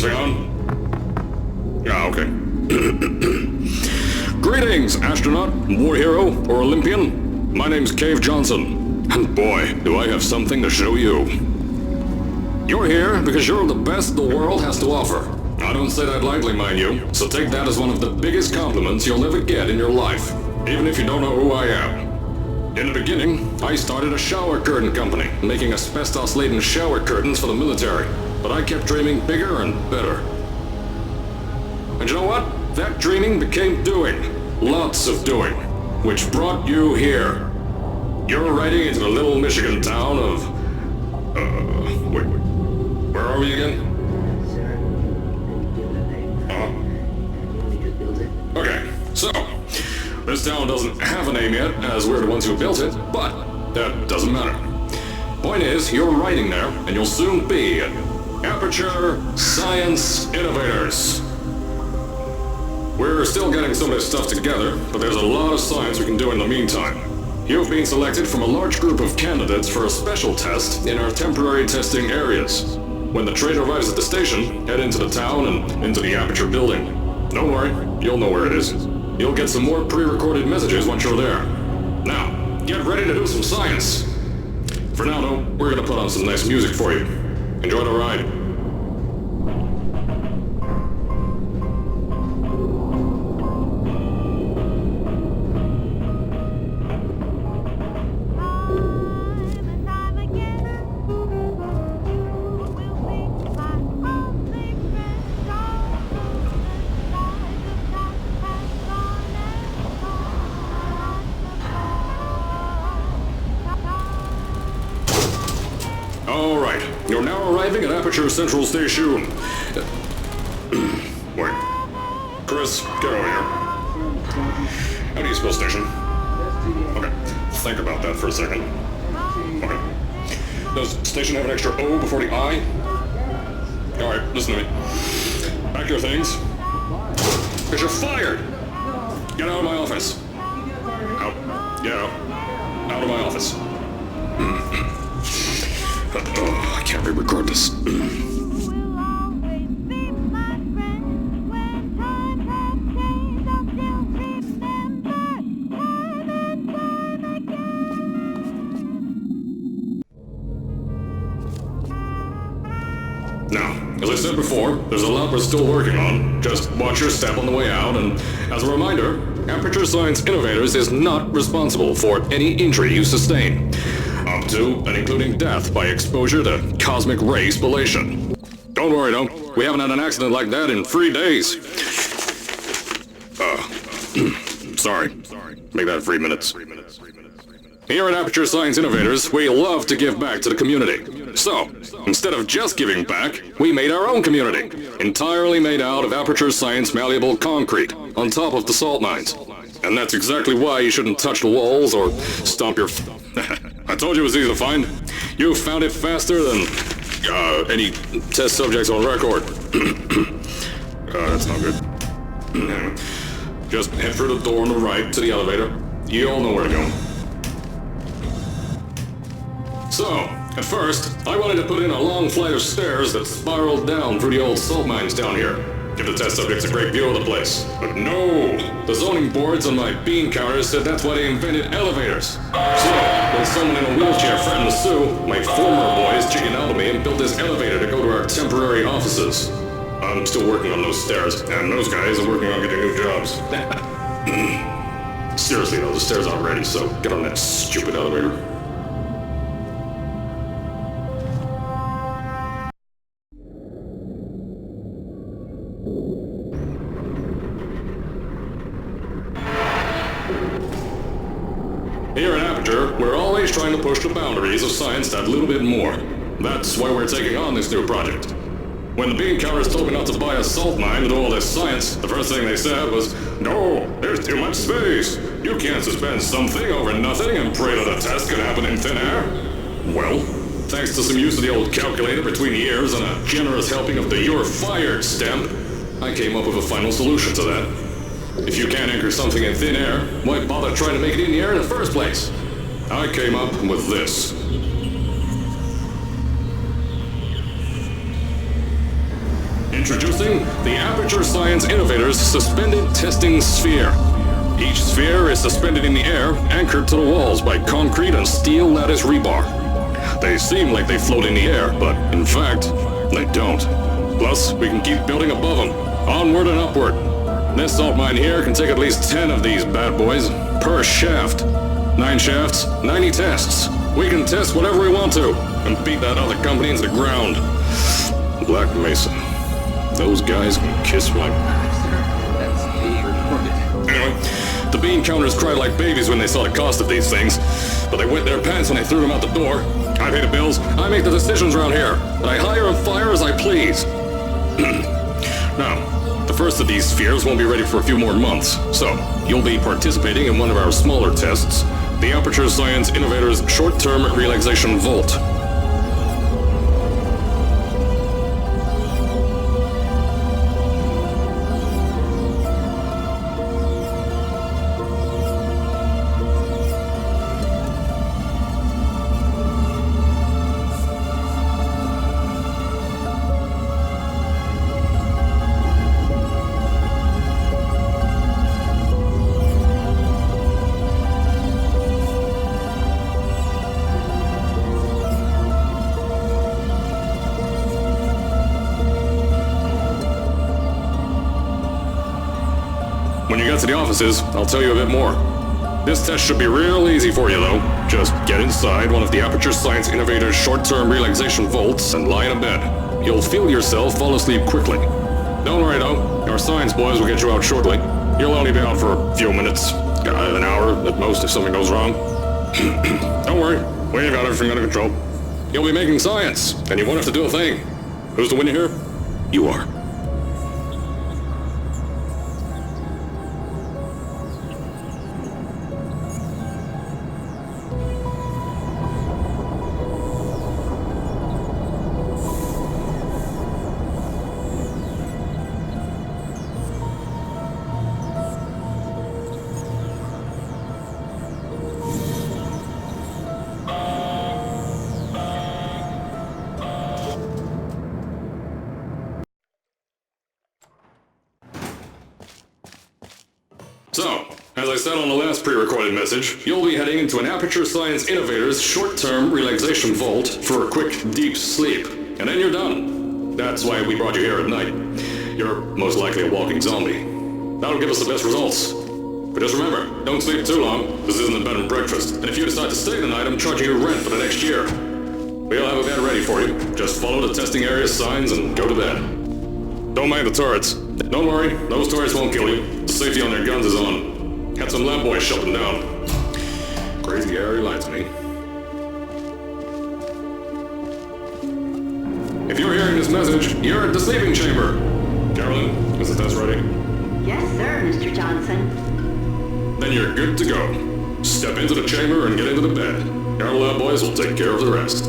this thing on? Ah, okay. Greetings, astronaut, war hero, or Olympian. My name's Cave Johnson, and boy, do I have something to show you. You're here because you're the best the world has to offer. I don't say that lightly, mind you, so take that as one of the biggest compliments you'll ever get in your life, even if you don't know who I am. In the beginning, I started a shower curtain company, making asbestos-laden shower curtains for the military, but I kept dreaming bigger and better. And you know what? That dreaming became doing. Lots of doing. Which brought you here. You're riding into the little Michigan town of... wait. Where are we again? Okay, so... this town doesn't have a name yet, as we're the ones who built it, but that doesn't matter. Point is, you're riding there, and you'll soon be at Aperture Science Innovators. We're still getting some of this stuff together, but there's a lot of science we can do in the meantime. You've been selected from a large group of candidates for a special test in our temporary testing areas. When the train arrives at the station, head into the town and into the Aperture building. Don't worry, you'll know where it is. You'll get some more pre-recorded messages once you're there. Now, get ready to do some science. For now, though, we're gonna put on some nice music for you. Enjoy the ride. Alright, you're now arriving at Aperture Central Station. Wait. Chris, get over here. How do you spell station? Okay, think about that for a second. Okay. Does station have an extra O before the I? Alright, listen to me. Pack your things. Because you're fired! Get out of my office. Out. Get out. Out of my office. Oh, I can't re-record this. Now, as I said before, there's a lot we're still working on. Just watch your step on the way out, and as a reminder, Aperture Science Innovators is not responsible for any injury you sustain. Up to and including death by exposure to cosmic ray spallation. Don't worry though, we haven't had an accident like that in 3 days. Sorry. Make that 3 minutes. Here at Aperture Science Innovators, we love to give back to the community. So, instead of just giving back, we made our own community. Entirely made out of Aperture Science malleable concrete, on top of the salt mines. And that's exactly why you shouldn't touch the walls or stomp your... I told you it was easy to find. You found it faster than any test subjects on record. That's not good. Just head through the door on the right to the elevator. You all know where to go. So, at first, I wanted to put in a long flight of stairs that spiraled down through the old salt mines down here. Give the test subjects a great view of the place. But no! The zoning boards on my bean counters said that's why they invented elevators. So, when someone in a wheelchair threatened to sue, my former boys chickened out of me and built this elevator to go to our temporary offices. I'm still working on those stairs, and those guys are working on getting new jobs. Seriously though, the stairs aren't ready, so get on that stupid elevator. Here at Aperture, we're always trying to push the boundaries of science that little bit more. That's why we're taking on this new project. When the bean counters told me not to buy a salt mine to do all this science, the first thing they said was, "No, there's too much space. You can't suspend something over nothing and pray that a test could happen in thin air." Well, thanks to some use of the old calculator between the ears and a generous helping of the "you're fired" stamp, I came up with a final solution to that. If you can't anchor something in thin air, why bother trying to make it in the air in the first place? I came up with this. Introducing the Aperture Science Innovators Suspended Testing Sphere. Each sphere is suspended in the air, anchored to the walls by concrete and steel lattice rebar. They seem like they float in the air, but in fact, they don't. Plus, we can keep building above them, onward and upward. This salt mine here can take at least 10 of these bad boys per shaft. 9 shafts, 90 tests. We can test whatever we want to, and beat that other company into the ground. Black Mesa. Those guys can kiss my... That's being recorded. Anyway, the bean counters cried like babies when they saw the cost of these things, but they wet their pants when I threw them out the door. I pay the bills, I make the decisions around here, and I hire and fire as I please. Now, the first of these spheres won't be ready for a few more months, so you'll be participating in one of our smaller tests, the Aperture Science Innovators Short-Term Relaxation Vault. When you get to the offices, I'll tell you a bit more. This test should be real easy for you, though. Just get inside one of the Aperture Science Innovators Short-Term Relaxation Vaults and lie in a bed. You'll feel yourself fall asleep quickly. Don't worry, though. Our science boys will get you out shortly. You'll only be out for a few minutes. An hour, at most, if something goes wrong. Don't worry. We've got everything under control. You'll be making science, and you won't have to do a thing. Who's the winner here? You are. So, as I said on the last pre-recorded message, you'll be heading into an Aperture Science Innovators Short-Term Relaxation Vault for a quick, deep sleep. And then you're done. That's why we brought you here at night. You're most likely a walking zombie. That'll give us the best results. But just remember, don't sleep too long. This isn't a bed and breakfast. And if you decide to stay the night, I'm charging you rent for the next year. We'll have a bed ready for you. Just follow the testing area signs and go to bed. Don't mind the turrets. Don't worry, those turrets won't kill you. The safety on their guns is on. Had some lab boys shut them down. Crazy airy lights to me. If you're hearing this message, you're at the sleeping chamber. Carolyn, is the test ready? Yes, sir, Mr. Johnson. Then you're good to go. Step into the chamber and get into the bed. Our lab boys will take care of the rest.